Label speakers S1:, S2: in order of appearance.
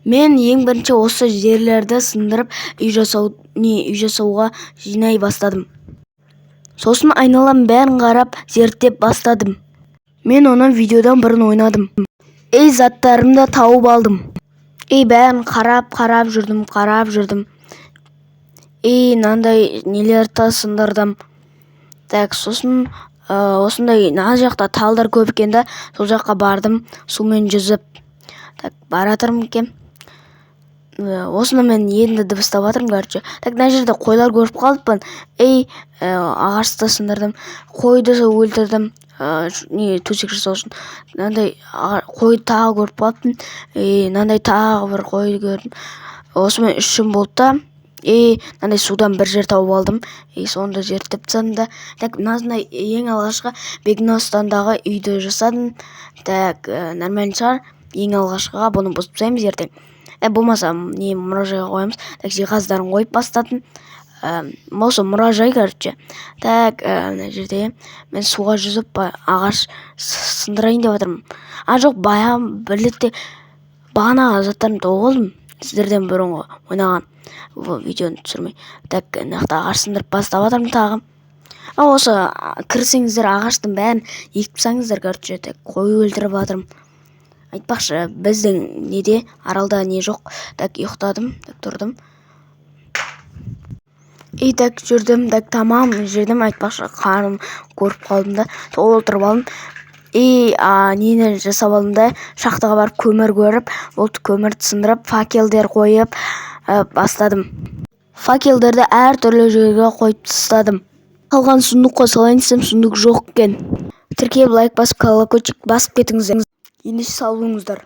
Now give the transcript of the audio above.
S1: Мен ең бірінші осы жерлерді сындырып үй жасауға жинай бастадым. Сосын айналам бәрін қарап зерттеп бастадым. Мен оны видеодан бұрын ойнадым. Заттарымды тауып алдым. Бәрін қарап жүрдім. Мынандай нелерді сындырдым. Сосын осындай ана жақта талдар көп екен да, сол жаққа бардым сумен жүзіп. Баратырмын екен. Осыны мен енді дыбыстап жатырмын, короче. Мына жерде қойлар көріп қалыппын. Ағашты сындырдым, қойды өлтірдім. Төсек жасау үшін. Мынандай қойды тағы көріп қалыппын. Мынандай тағы бір қойды көрдім. Осымен 3 күн болды да. Мынандай судан бір жер тауып алдым. Сонда зерттеп тастадым да. Мынандай ең алғашқы Бекностандағы үйді жасадым. Нормально шығар. Ең алғашқыға бұны бұзып тастаймыз ертең. Болмаса мұражайға қоямыз. Жиһаздарын қойып бастадым. Осы мұражай, короче. Мына жерде мен суға жүзіп ағаш сындырайын деп жатырмын. Жоқ, бірлетте бағанағы заттарымды тауып алдым. Сіздерден бұрынғы ойнаған видеоны түсірмей. Мынақты ағаш сындырып бастап жатырмын тағы. Осы кірсеңіздер ағаштың бәрін екіп тастаңыздар, короче. Қой өлтіріп жатырмын. Айтпақшы, біздің неде аралда не жоқ. Ұйықтадым, тұрдым. Жүрдім, тамам жердім. Айтпақшы, қарным көріп қалдым да, отырып алдым. Нені жасап алдым да, шахтаға барып көмір көріп, ол көмірді сындырып, факелдер қойып бастадым. Факелдерді әр түрлі жерге қойып тастадым. Қалған сундыққа салайын десем, сундық жоқ екен. Тіркеп, лайк басып, колокольчик басып кетіңіздер. Ендеше сау болыңыздар.